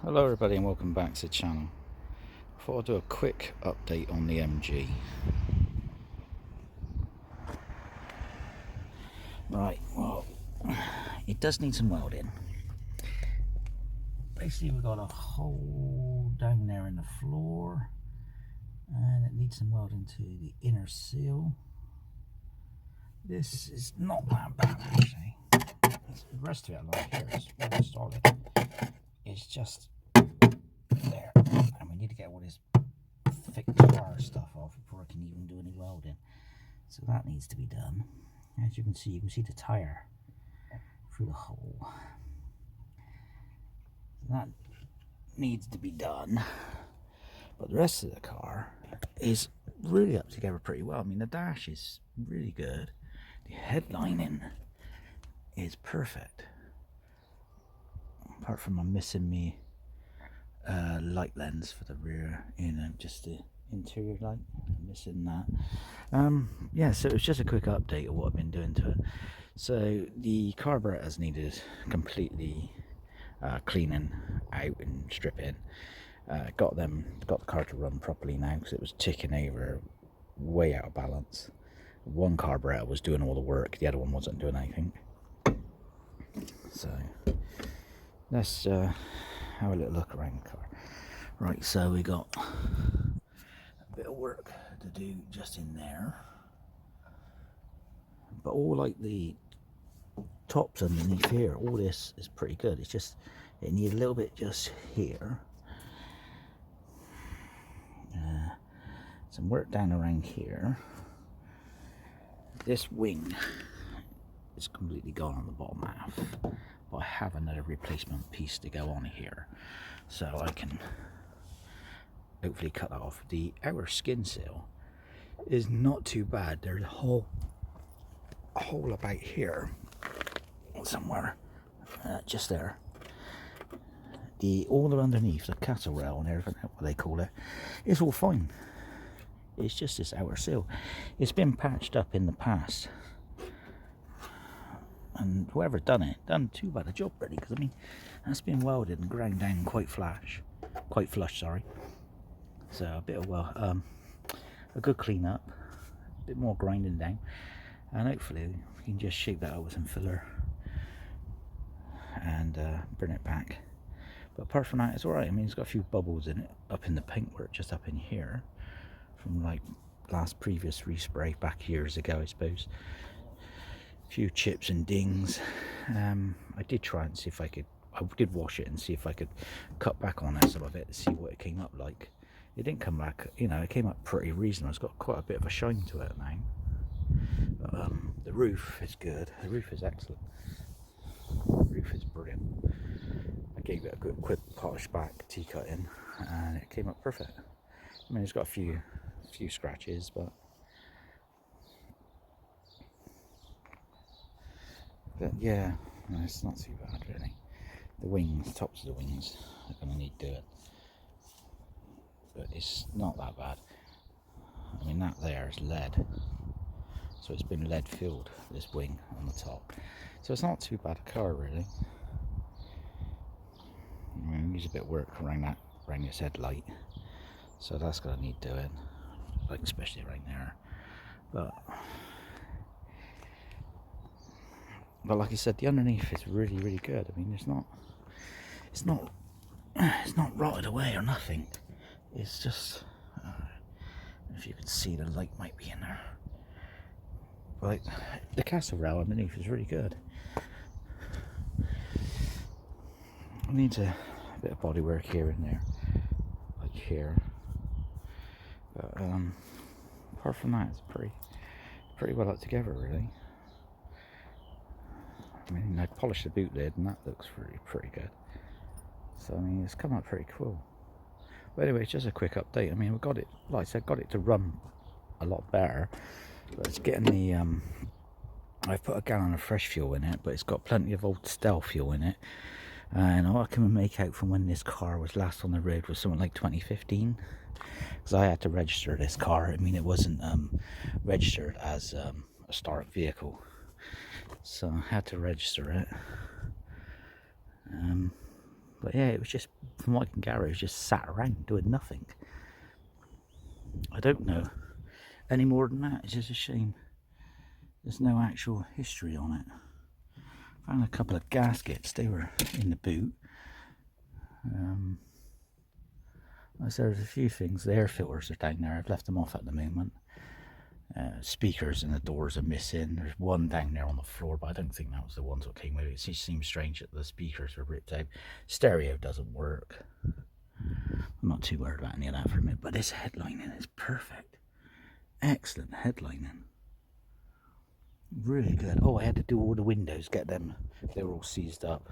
Hello everybody and welcome back to the channel. I thought I'd do a quick update on the MG. Right, well, it does need some welding. Basically we've got a hole down there in the floor and it needs some welding to the inner seal. This is not that bad actually. The rest of it along here is really solid. It's just there, and we need to get all this thick tar stuff off before I can even do any welding. So that needs to be done. As you can see the tire through the hole. So that needs to be done. But the rest of the car is really up together pretty well. I mean, the dash is really good. The headlining is perfect. Apart from I'm missing me light lens for the rear, just the interior light. I'm missing that. Yeah, so it was just a quick update of what I've been doing to it. So the carburetor has needed completely cleaning out and stripping. Got the car to run properly now because it was ticking over way out of balance. One carburetor was doing all the work, the other one wasn't doing anything. So let's have a little look around the car. Right, so we got a bit of work to do just in there, but all like the tops underneath here, all this is pretty good. It's just it needs a little bit just here. Some work down around here. This wing is completely gone on the bottom half, but I have another replacement piece to go on here, so I can hopefully cut that off. The outer skin seal is not too bad. There's a hole about here somewhere, just there. All the underneath, the castle rail and everything, what they call it, it's all fine. It's just this outer seal. It's been patched up in the past, and whoever done too bad a job really, because I mean that's been welded and ground down quite flush, sorry. So a bit of a good clean up, a bit more grinding down, and hopefully we can just shape that out with some filler and bring it back. But apart from that, it's alright. I mean, it's got a few bubbles in it up in the paintwork, just up in here, from like previous respray back years ago, I suppose. A few chips and dings. I did try and see if I did wash it and see if I could cut back on some of it to see what it came up like. It didn't come back, it came up pretty reasonable. It's got quite a bit of a shine to it now. But, the roof is good. The roof is excellent. The roof is brilliant. I gave it a good quick polish back T-cutting and it came up perfect. I mean, it's got a few scratches, but yeah, no, it's not too bad really. The wings, tops of the wings are going to need doing, but it's not that bad. I mean, that there is lead, so it's been lead filled, this wing on the top, so it's not too bad a car really. I mean, needs a bit of work around this headlight, so that's going to need doing, like especially right there. But like I said, the underneath is really, really good. I mean, it's not rotted away or nothing. It's just, if you could see, the light might be in there. But like, the castle rail underneath is really good. It needs a bit of body work here and there, like here. But apart from that, it's pretty well up together, really. I mean, I polished the boot lid and that looks pretty good. So I mean, it's come out pretty cool. But anyway, it's just a quick update. I mean, we got it, like I said, got it to run a lot better. But it's getting the I've put a gallon of fresh fuel in it, but it's got plenty of old stale fuel in it. And all I can make out from when this car was last on the road was something like 2015, because I had to register this car. I mean, it wasn't registered as a historic vehicle, so I had to register it. But yeah, it was just, from what I can gather, it was just sat around doing nothing. I don't know any more than that. It's just a shame there's no actual history on it. Found a couple of gaskets, they were in the boot. There's a few things. The air filters are down there, I've left them off at the moment. Speakers and the doors are missing. There's one down there on the floor, but I don't think that was the ones that came with it. It just seems strange that the speakers are ripped out. Stereo doesn't work. I'm not too worried about any of that for a minute, but this headlining is perfect. Excellent headlining. Really good. Oh, I had to do all the windows, get them, they were all seized up.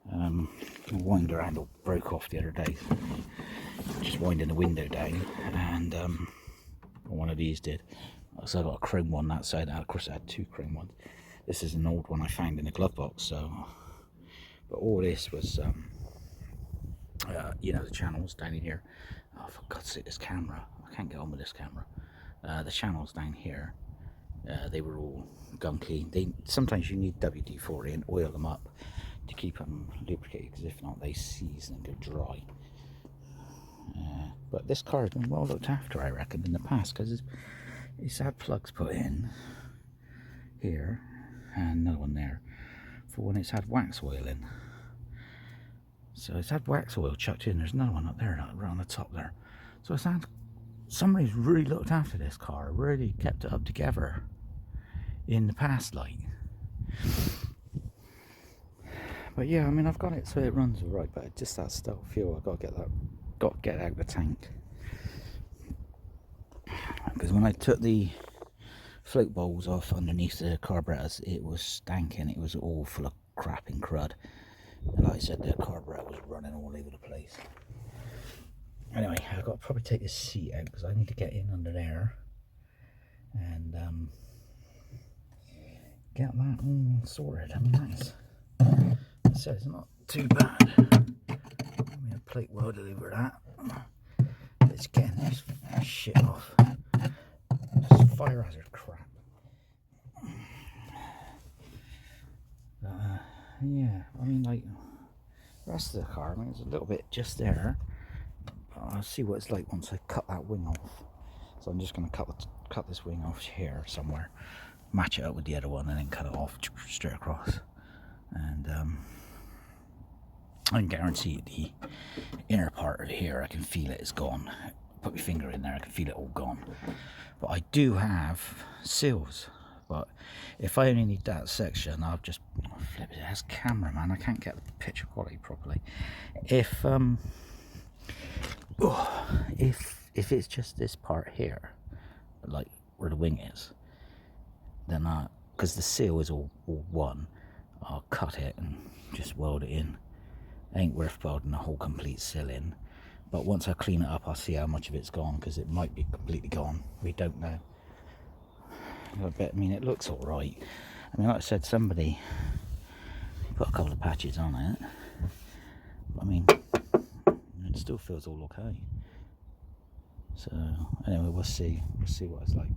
The winder handle broke off the other day. Just winding the window down, and one of these did. So I got a chrome one that side. Of course I had two chrome ones. This is an old one I found in the glove box. So, but all this was, you know, the channels down in here. Oh, for God's sake, this camera! I can't get on with this camera. The channels down here, they were all gunky. Sometimes you need WD-40 and oil them up to keep them lubricated, because if not, they seize and go dry. But this car has been well looked after, I reckon, in the past, because it's had plugs put in here and another one there for when it's had wax oil in. So it's had wax oil chucked in. There's another one up there, right on the top there. So it's had, somebody's really looked after this car, really kept it up together in the past, like. But yeah, I mean, I've got it so it runs alright, but just that stale fuel, I've got to get that, got to get out of the tank. Because when I took the float bowls off underneath the carburetors, it was stanking. It was all full of crap and crud. And like I said, the carburetor was running all over the place. Anyway, I've got to probably take this seat out because I need to get in under there and get that all sorted. I mean, so it's not too bad. I mean, a plate welded over that. It's getting this shit off. Just fire hazard crap. Yeah, I mean, like, the rest of the car, I mean, it's a little bit just there. I'll see what it's like once I cut that wing off. So I'm just going to cut this wing off here somewhere, match it up with the other one, and then cut it off straight across. And I can guarantee the inner part of here, I can feel it is gone. Put my finger in there, I can feel it all gone. But I do have seals. But if I only need that section, I'll just flip it. As cameraman, I can't get the picture quality properly. If it's just this part here, like where the wing is, then because the seal is all one, I'll cut it and just weld it in. Ain't worth welding a whole complete seal in. But once I clean it up, I'll see how much of it's gone, because it might be completely gone. We don't know. I mean, it looks all right. I mean, like I said, somebody put a couple of patches on it. I mean, it still feels all okay. So anyway, we'll see. We'll see what it's like.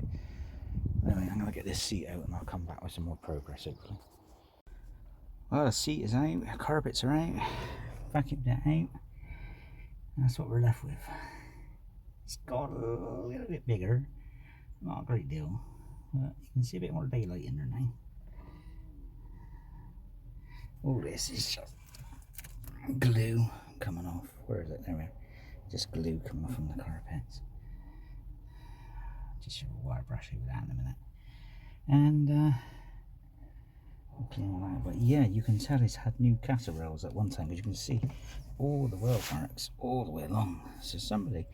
Anyway, I'm gonna get this seat out and I'll come back with some more progress, hopefully. Well, the seat is out, the carpets are out, vacuumed it out, and that's what we're left with. It's got a little bit bigger, not a great deal, but you can see a bit more daylight in there now. All this is just glue coming off. Where is it? There we are. Just glue coming off from the carpets. Just a wire brush over that in a minute. And we'll clean all that. But yeah, you can tell it's had new castle rails at one time, because you can see all the weld marks all the way along. So somebody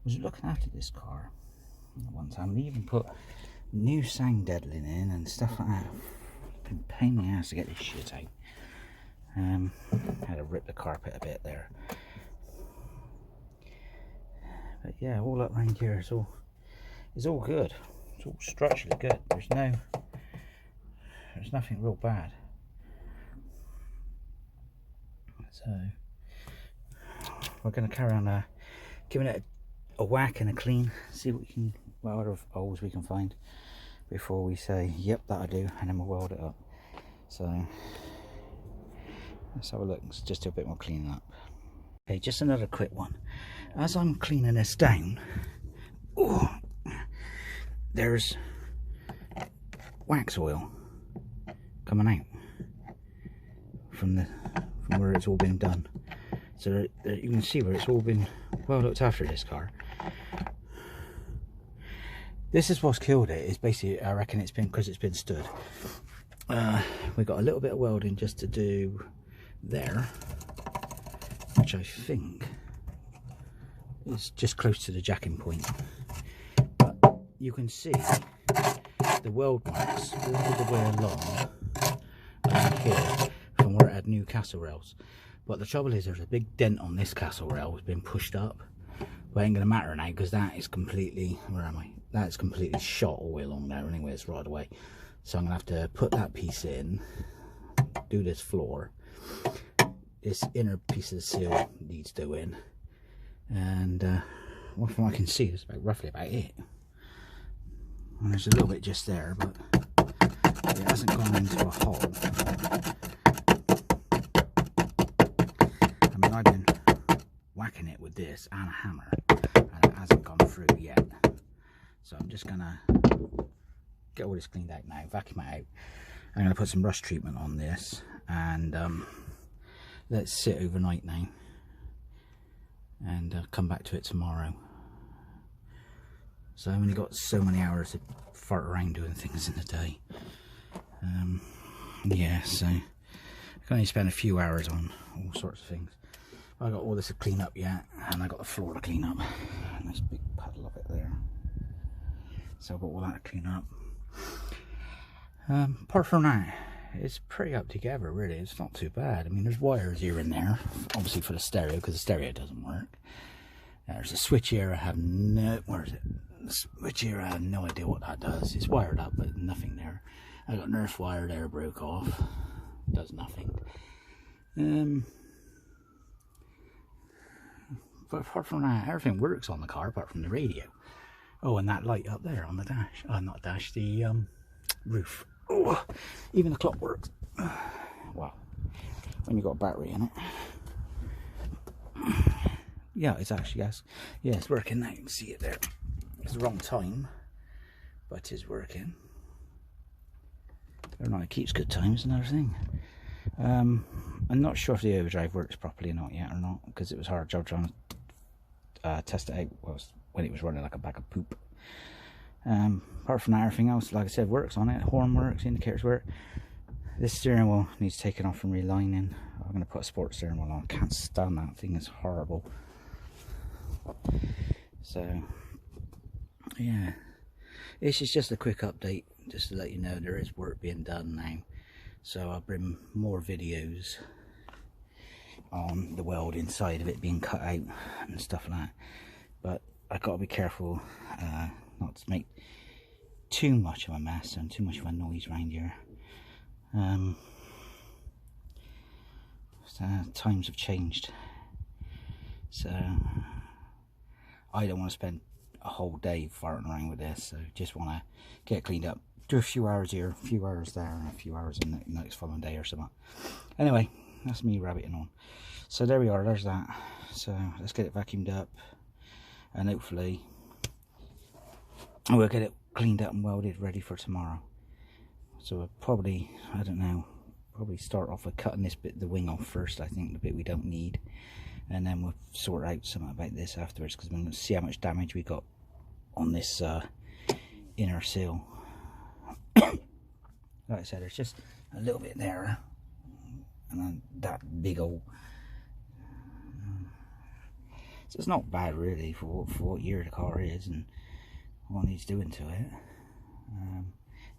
was looking after this car at one time. They even put new sound deadening in and stuff like that. Been a pain in the ass to get this shit out. Had to rip the carpet a bit there. But yeah, all up around here is all good. It's all structurally good. There's nothing real bad. So we're going to carry on giving it a whack and a clean, see what other holes we can find before we say, yep, that'll do, and then we'll weld it up. So Let's have a look, just do a bit more cleaning up. Okay, just another quick one. As I'm cleaning this down, there's wax oil coming out from where it's all been done. So you can see where it's all been well looked after, this car. This is what's killed it, is basically, I reckon it's been because it's been stood. We've got a little bit of welding just to do there, which I think is just close to the jacking point. But you can see the weld marks all the way along here from where it had new castle rails. But the trouble is, there's a big dent on this castle rail. It's been pushed up. But it ain't going to matter now, because that is completely, where am I? That's completely shot all the way along there anyway. It's right away. So I'm going to have to put that piece in, do this floor. This inner piece of the seal needs doing. And from what I can see, it's roughly about it. And there's a little bit just there, but it hasn't gone into a hole. I mean, I've been whacking it with this and a hammer, and it hasn't gone through yet. So I'm just gonna get all this cleaned out now, vacuum it out. I'm gonna put some rust treatment on this, and let it sit overnight now, and come back to it tomorrow. So I've only got so many hours to fart around doing things in the day. Yeah, so I can only spend a few hours on all sorts of things. I got all this to clean up yet, and I got the floor to clean up. And there's a big puddle of it there. So I've got all that to clean up. Apart from that, it's pretty up together, really. It's not too bad. I mean, there's wires here and there, obviously for the stereo, because the stereo doesn't work. There's a switch here. I have no, where is it? The switch here, I have no idea what that does. It's wired up, but nothing there. I got an earth wire there, broke off. Does nothing. But apart from that, everything works on the car, apart from the radio. Oh, and that light up there on the dash. Not dash, the roof. Oh, even the clock works. Wow, when you've got a battery in it. Yeah, it's actually, yes, yeah, it's working now. You can see it there. It's the wrong time, but it is working. Or not, it keeps good time, is another thing. I'm not sure if the overdrive works properly or not yet, or not, because it was a hard job trying to test it out when it was running like a bag of poop. Apart from that, everything else, like I said, works on it. Horn works, indicators work. This steering wheel needs taking off and relining. I'm going to put a sport steering wheel on. I can't stand that thing, it's horrible. So yeah, this is just a quick update, just to let you know there is work being done now. So I'll bring more videos on the weld inside of it being cut out and stuff like that. But I've got to be careful not to make too much of a mess and too much of a noise around here. So times have changed. So I don't want to spend a whole day farting around with this, so just want to get it cleaned up. Do a few hours here, a few hours there, and a few hours in the next following day or something. Anyway, that's me rabbiting on. So there we are, there's that. So let's get it vacuumed up, and hopefully we'll get it cleaned up and welded ready for tomorrow. So we'll probably, I don't know, probably start off with cutting this bit, the wing off first, I think, the bit we don't need. And then we'll sort out something about this afterwards, because we're going to see how much damage we got on this inner seal. Like I said, there's just a little bit there, and then that big old. So it's not bad really for what year the car is and what needs doing to it.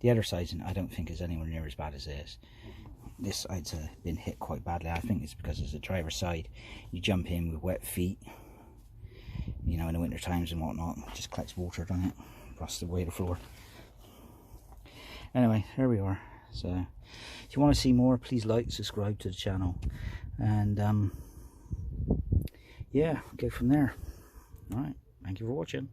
The other side I don't think is anywhere near as bad as this. This side's been hit quite badly. I think it's because it's the driver's side. You jump in with wet feet, you know, in the winter times and whatnot. It just collects water on it across the way of the floor. Anyway, here we are. So if you want to see more, please like, subscribe to the channel, and yeah, go from there. Alright, thank you for watching.